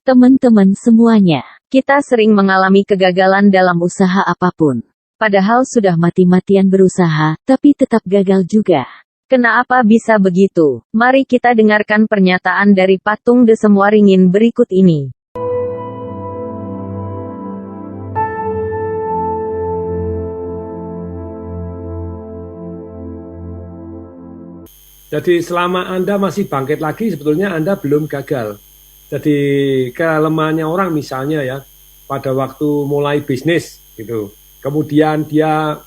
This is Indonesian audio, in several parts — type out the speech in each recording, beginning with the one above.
Teman-teman semuanya, kita sering mengalami kegagalan dalam usaha apapun. Padahal sudah mati-matian berusaha, tapi tetap gagal juga. Kenapa bisa begitu? Mari kita dengarkan pernyataan dari Patung De Semuaringin berikut ini. Jadi selama Anda masih bangkit lagi, sebetulnya Anda belum gagal. Jadi kelemahannya orang misalnya ya, pada waktu mulai bisnis gitu, kemudian dia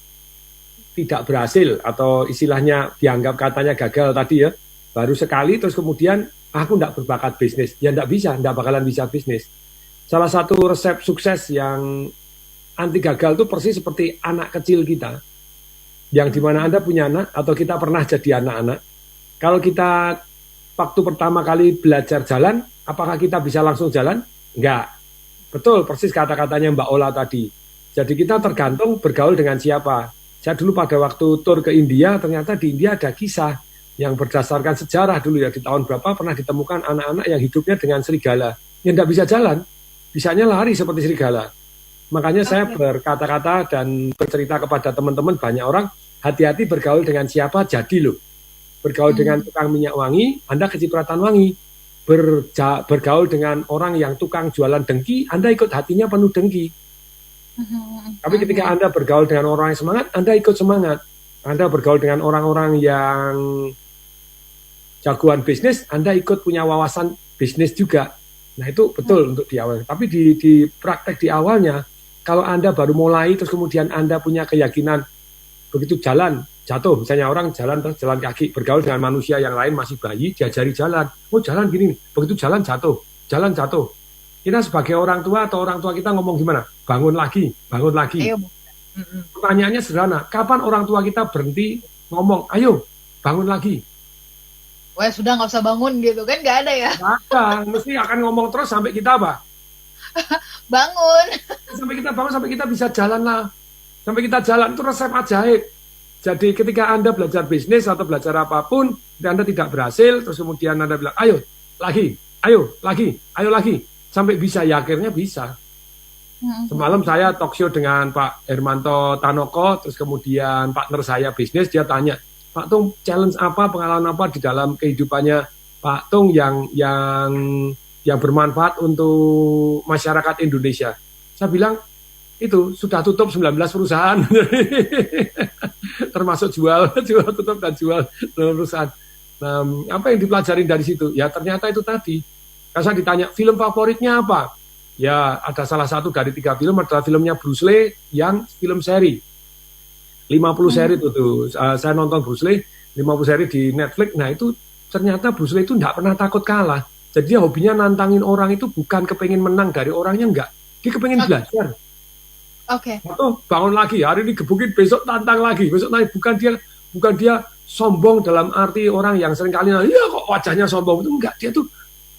tidak berhasil atau istilahnya dianggap katanya gagal tadi ya, baru sekali terus kemudian aku tidak berbakat bisnis, ya tidak bisa, tidak bakalan bisa bisnis. Salah satu resep sukses yang anti gagal itu persis seperti anak kecil kita, yang dimana Anda punya anak atau kita pernah jadi anak-anak. Kalau kita waktu pertama kali belajar jalan, apakah kita bisa langsung jalan? Enggak. Betul, persis kata-katanya Mbak Ola tadi. Jadi kita tergantung bergaul dengan siapa. Saya dulu pada waktu tur ke India, ternyata di India ada kisah yang berdasarkan sejarah dulu ya. Di tahun berapa pernah ditemukan anak-anak yang hidupnya dengan serigala. Yang tidak bisa jalan, bisanya lari seperti serigala. Makanya saya berkata-kata dan bercerita kepada teman-teman banyak orang, hati-hati bergaul dengan siapa, jadi loh. Bergaul dengan tukang minyak wangi, Anda kecipratan wangi. Bergaul dengan orang yang tukang jualan dengki, Anda ikut hatinya penuh dengki. Tapi ketika Anda bergaul dengan orang yang semangat, Anda ikut semangat. Anda bergaul dengan orang-orang yang jagoan bisnis, Anda ikut punya wawasan bisnis juga. Nah itu betul untuk di awal. Tapi di praktek di awalnya, kalau Anda baru mulai, terus kemudian Anda punya keyakinan, begitu jalan, jatuh, misalnya orang jalan terus jalan kaki, bergaul dengan manusia yang lain masih bayi, diajari jalan, oh jalan gini, begitu jalan jatuh. Kita sebagai orang tua atau orang tua kita ngomong gimana? Bangun lagi. Ayo. Pertanyaannya sederhana, kapan orang tua kita berhenti ngomong, ayo bangun lagi? Wah sudah nggak usah bangun gitu kan, nggak ada ya? Nggak ada, mesti akan ngomong terus sampai kita apa? Bangun. Sampai kita bangun, sampai kita bisa jalan lah. Sampai kita jalan, itu resep ajaib. Jadi ketika Anda belajar bisnis atau belajar apapun, dan Anda tidak berhasil, terus kemudian Anda bilang, ayo lagi, sampai bisa, ya akhirnya bisa. Semalam saya talk show dengan Pak Hermanto Tanoko, terus kemudian partner saya bisnis, dia tanya, Pak Tung, challenge apa, pengalaman apa di dalam kehidupannya Pak Tung yang bermanfaat untuk masyarakat Indonesia? Saya bilang, itu sudah tutup 19 perusahaan. Termasuk jual tutup dan jual perusahaan. Nah, apa yang dipelajari dari situ? Ya ternyata itu tadi. Kalau saya ditanya film favoritnya apa? Ya ada salah satu dari 3 film adalah filmnya Bruce Lee yang film seri. 50 seri itu tuh. Saya nonton Bruce Lee 50 seri di Netflix. Nah itu ternyata Bruce Lee itu tidak pernah takut kalah. Jadi dia hobinya nantangin orang itu bukan kepengen menang dari orangnya, enggak. Dia kepengen belajar. Atau bangun lagi, hari ini gebukin, besok tantang lagi, besok naik. Bukan dia sombong dalam arti orang yang seringkali ya kok wajahnya sombong, itu enggak. Dia tuh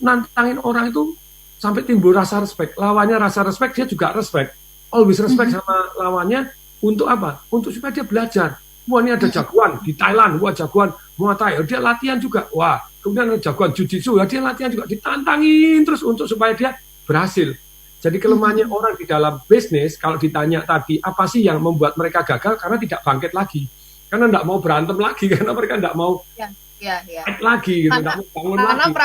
nantangin orang itu sampai timbul rasa respect. Lawannya rasa respect, dia juga respect. Always respect sama lawannya. Untuk apa? Untuk supaya dia belajar. Wah ini ada jagoan di Thailand, wah jagoan Muay Thai, dia latihan juga. Wah kemudian ada jagoan Jiu-Jitsu, dia latihan juga, ditantangin terus untuk supaya dia berhasil. Jadi kelemahannya orang di dalam bisnis, kalau ditanya tadi, apa sih yang membuat mereka gagal? Karena tidak bangkit lagi. Karena tidak mau berantem lagi, karena mereka tidak mau fight lagi, gitu. Tidak mau bangun lagi.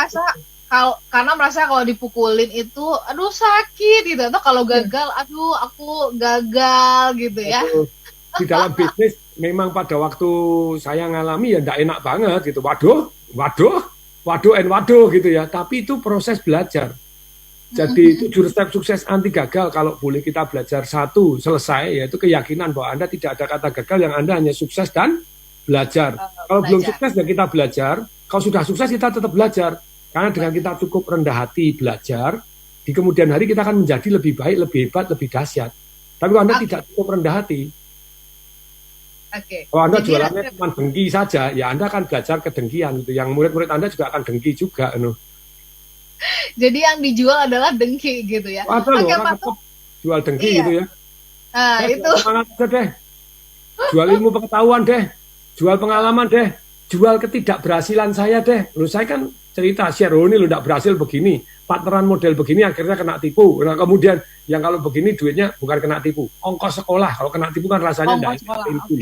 Karena merasa kalau dipukulin itu, aduh sakit gitu. Atau kalau gagal, aduh aku gagal gitu ya. Di dalam bisnis, memang pada waktu saya ngalami ya tidak enak banget gitu. Waduh gitu ya. Tapi itu proses belajar. Jadi 7 resep sukses anti gagal, kalau boleh kita belajar 1 selesai, yaitu keyakinan bahwa Anda tidak ada kata gagal, yang Anda hanya sukses dan belajar. Kalau belum sukses ya kita belajar, kalau sudah sukses kita tetap belajar. Karena dengan kita cukup rendah hati belajar, di kemudian hari kita akan menjadi lebih baik, lebih hebat, lebih dahsyat. Tapi kalau Anda tidak cukup rendah hati, kalau Anda jualannya cuma dengki saja, ya Anda akan belajar kedengkian gitu. Yang murid-murid Anda juga akan dengki juga. Jadi yang dijual adalah dengki gitu ya. Ada loh orang jual dengki gitu ya. Itu. Semangat aja deh. Jual ilmu pengetahuan deh. Jual pengalaman deh. Jual ketidakberhasilan saya deh. Loh saya kan cerita, share, oh ini lo tidak berhasil begini, partneran model begini akhirnya kena tipu. Nah kemudian yang kalau begini duitnya bukan kena tipu, ongkos sekolah. Kalau kena tipu kan rasanya Ongkos sekolah, oke.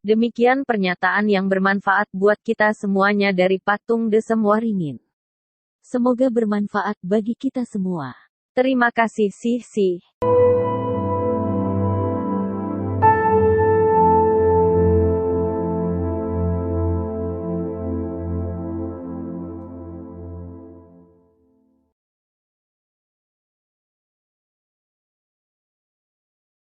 Demikian pernyataan yang bermanfaat buat kita semuanya dari Patung Desem Waringin. Semoga bermanfaat bagi kita semua. Terima kasih sih.